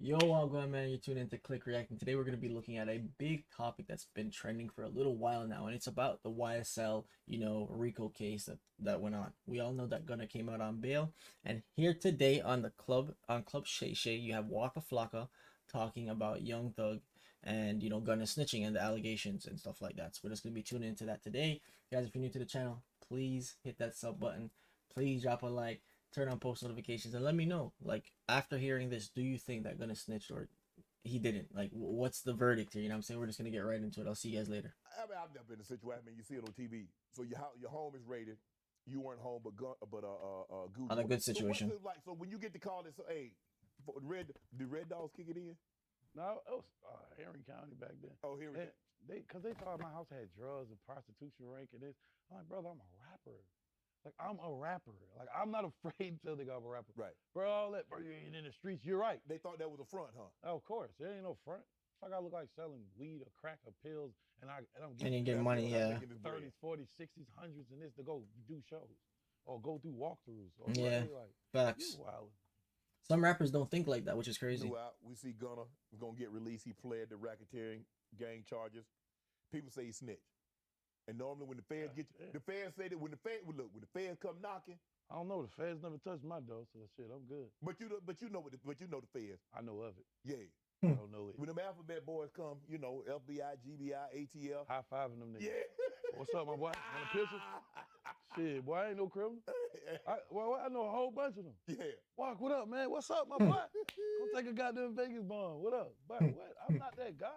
Yo, all going man, you're tuned into Click React, and today we're going to be looking at a big topic that's been trending for a little while now, and it's about the YSL, RICO case that went on. We all know that Gunna came out on bail, and here today on the Club Shay Shay, you have Wacka Flacka talking about Young Thug and Gunna snitching and the allegations and stuff like that. So we're just going to be tuning into that today. Guys, if you're new to the channel, please hit that sub button. Please drop a like. Turn on post notifications and let me know, like, after hearing this, do you think that Gunna snitched or he didn't? Like, what's the verdict here? You know what I'm saying? We're just gonna get right into it. I'll see you guys later. I've never been in a situation. I mean, you see it on TV. So your home is raided. You weren't home, but Gucci. On a good So situation. what's it like? So when you get the call, it's hey, the Red Dogs kick it in? No, it was Henry County back then. Oh, here we go. Because they thought my house had drugs and prostitution rank and this. I'm like, brother, I'm a rapper. Like, I'm a rapper. Like, I'm not afraid to tell the guy I'm a rapper. Right. Bro, all that, bro, you ain't in the streets. You're right. They thought that was a front, huh? Oh, of course. There ain't no front. Fuck, I look like selling weed or crack or pills, and I don't get And you get money, yeah. 30s, 40s, 60s, hundreds, and this to go do shows or go through walkthroughs. Or Yeah, like, facts. you wildin'. Some rappers don't think like that, which is crazy. We see Gunna was gonna get released. He pled the racketeering gang charges. People say he snitched. And normally when the feds get you, the feds say that when the feds come knocking. I don't know. The feds never touched my door, so shit, I'm good. But you know the feds. I know of it. Yeah. I don't know it. When them alphabet boys come, FBI, GBI, ATL. High fiving them niggas. Yeah. What's up, my boy? Want a picture? Shit, boy, I ain't no criminal. I know a whole bunch of them. Yeah. Walk, what up, man? What's up, my boy? Come take a goddamn Vegas bomb. What up? But what? I'm not that guy.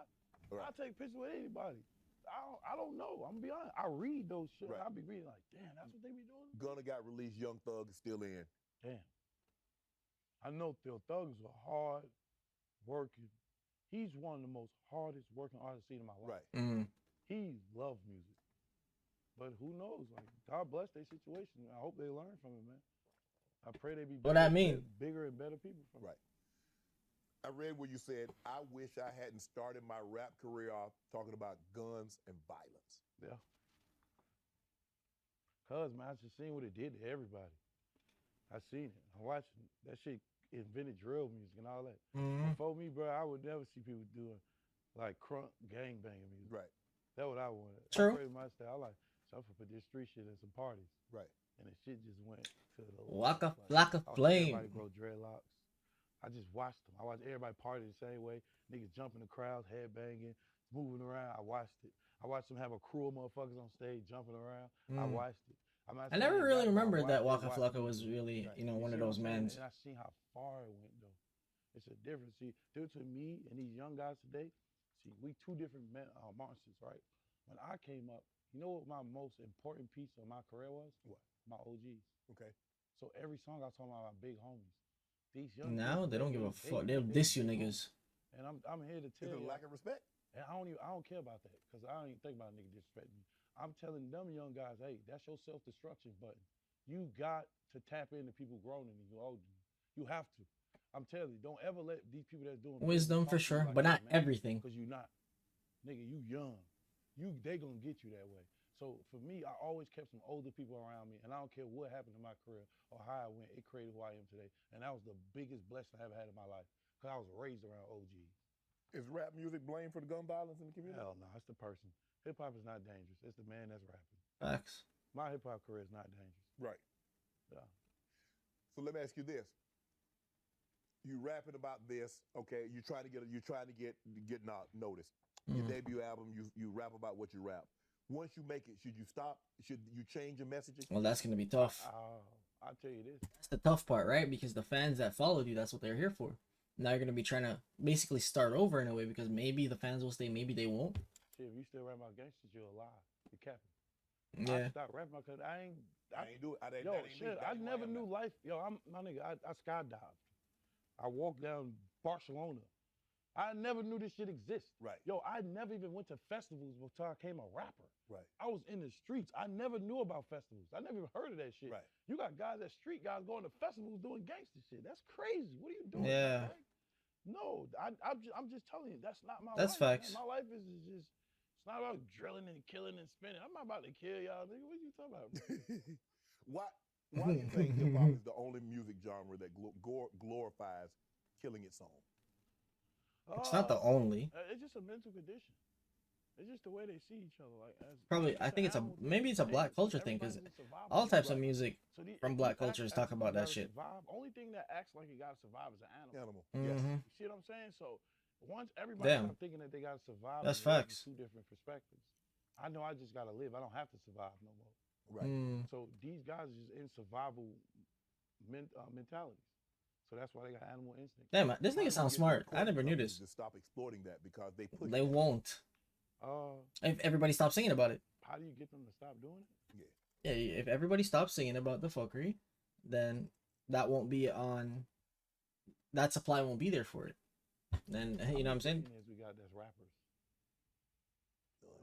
Right. I take pictures with anybody. I don't know. I'm gonna be honest. I read those shit. Right. I be reading like, damn, that's what they be doing? Gunna got released. Young Thug is still in. Damn. I know Phil Thug is a hard working. He's one of the most hardest working artists I've seen in my life. Right. Mm. He loves music. But who knows? Like, God bless their situation. I hope they learn from it, man. I pray they be What that mean? bigger and better people from Right. I read where you said, I wish I hadn't started my rap career off talking about guns and violence. Yeah. Cause, man, I just seen what it did to everybody. I seen it. I watched it. That shit invented drill music and all that. Mm. Before me, bro, I would never see people doing like crunk gangbanging music. Right. That's what I wanted. True. I played my style. I like, so I put this street shit in some parties. Right. And the shit just went to the Wacka like, Flacka flame. Everybody grow dreadlocks. I just watched them. I watched everybody party the same way. Niggas jumping the crowds, head banging, moving around. I watched it. I watched them have a crew of motherfuckers on stage jumping around. I watched it. I never really remembered that Wacka Flacka was really, one of those men. And I seen how far it went though. It's a difference. See, due to me and these young guys today, see, we two different monsters, right? When I came up, you know what my most important piece of my career was? What? My OGs. Okay. So every song I was talking about my big homies. These young Now they don't give a fuck. They'll diss you niggas. And I'm here to tell Is it you. a lack of respect? And I don't care about that because I don't even think about a nigga disrespecting me. I'm telling them young guys, hey, that's your self-destruction button. You got to tap into people growing than you, older than you. You have to. I'm telling you, don't ever let these people that's doing Wisdom for sure, but not everything. Because you're not. Nigga, you young. They gonna get you that way. So for me, I always kept some older people around me, and I don't care what happened in my career or how I went, it created who I am today. And that was the biggest blessing I ever had in my life, because I was raised around OGs. Is rap music blamed for the gun violence in the community? Hell no, it's the person. Hip-hop is not dangerous. It's the man that's rapping. Facts. My hip-hop career is not dangerous. Right. Yeah. So let me ask you this. You rapping about this, okay, you're trying to get noticed. Your debut album, you rap about what you rap. Once you make it, should you stop? Should you change your messaging? Well, that's gonna be tough. I'll tell you this. That's the tough part, right? Because the fans that followed you, that's what they're here for. Now you're gonna be trying to basically start over in a way, because maybe the fans will stay, maybe they won't. Shit, if you still rap about gangsters, you're a lie. You're capping. Yeah. I stopped rapping because I ain't do it. I never knew life. Yo, I'm my nigga. I skydived. I walked down Barcelona. I never knew this shit exists. Right. Yo, I never even went to festivals before I became a rapper. Right. I was in the streets. I never knew about festivals. I never even heard of that shit. Right. You got guys that street guys going to festivals doing gangster shit. That's crazy. What are you doing? Yeah. Man? No, I'm just telling you, that's not my life. That's facts. Man. My life is just, it's not about drilling and killing and spinning. I'm not about to kill y'all, nigga. What are you talking about? Why do you think hip hop is the only music genre that glorifies killing its own? It's not the only. It's just a mental condition. It's just the way they see each other. Like Probably, it's I an think it's a animal thing. maybe it's a black culture thing because Everybody's in survival all mode types of right now. music So from if black you cultures act talk as if about you that gotta shit. survive, only thing that acts like you gotta survive is an animal. Animal. Mm-hmm. You see what I'm saying? So once everybody Damn. start thinking that they gotta survive, That's and live in facts. two different perspectives. I know I just gotta live. I don't have to survive no more. Right. So these guys are just in survival mentalities. So that's why they got animal instinct. Damn, this How do nigga we sounds get smart. the I never knew companies this. to stop exploiting that because they push They it. won't. If everybody stops singing about it. How do you get them to stop doing it? Yeah, if everybody stops singing about the fuckery, then that won't be on. That supply won't be there for it. Then you know what I'm saying? We got that's rappers.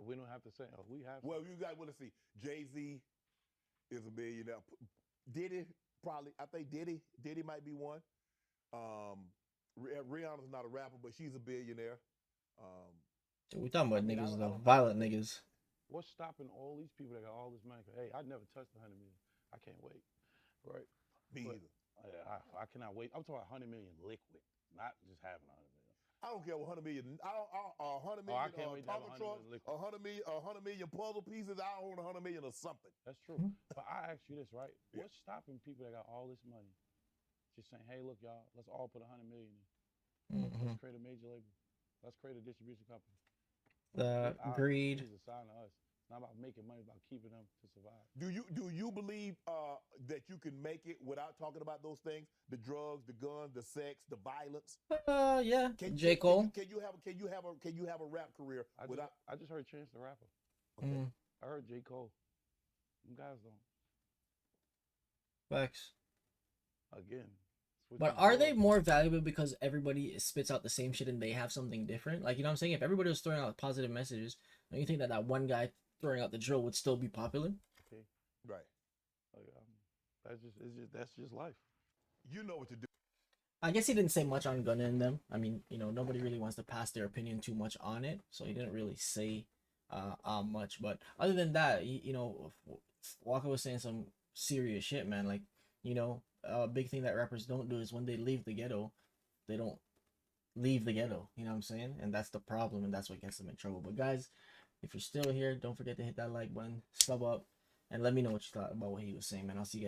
We don't have to say. Oh, we have. Well, you got to see. Jay-Z is a billionaire. Diddy probably. I think Diddy might be one. Rihanna's not a rapper, but she's a billionaire. We talking about I niggas don't- though, violent niggas. What's stopping all these people that got all this money? Hey, I never touched 100 million. I can't wait. Right? Me But, either. I cannot wait. I'm talking 100 million liquid, not just having 100 million. I don't care what 100 million. I don't. 100 Oh, million. I can't wait to have Tonka 100 truck. million liquid. 100 million puzzle pieces. I own 100 million or something. That's true. But I ask you this, right? Yeah. What's stopping people that got all this money just saying, hey, look, y'all, let's all put 100 million in. Let's create a major label. Let's create a distribution company. Greed. It's a sign of us. It's not about making money, it's about keeping them to survive. Do you believe that you can make it without talking about those things? The drugs, the guns, the sex, the violence. Yeah. J. Cole. Can you have a rap career without? I just heard Chance the Rapper. Okay. I heard J. Cole. Them guys don't. Facts. Again. But are they more valuable because everybody spits out the same shit and they have something different? Like, you know what I'm saying? If everybody was throwing out positive messages, don't you think that one guy throwing out the drill would still be popular? Okay. Right. That's just life. You know what to do. I guess he didn't say much on Gunna and them. I mean, you know, nobody really wants to pass their opinion too much on it, so he didn't really say much. But other than that, you know, Wacka was saying some serious shit, man. Like, you know, a big thing that rappers don't do is when they leave the ghetto, they don't leave the ghetto. You know what I'm saying? And that's the problem, and that's what gets them in trouble. But guys, if you're still here, don't forget to hit that like button, sub up, and let me know what you thought about what he was saying, man. I'll see you guys.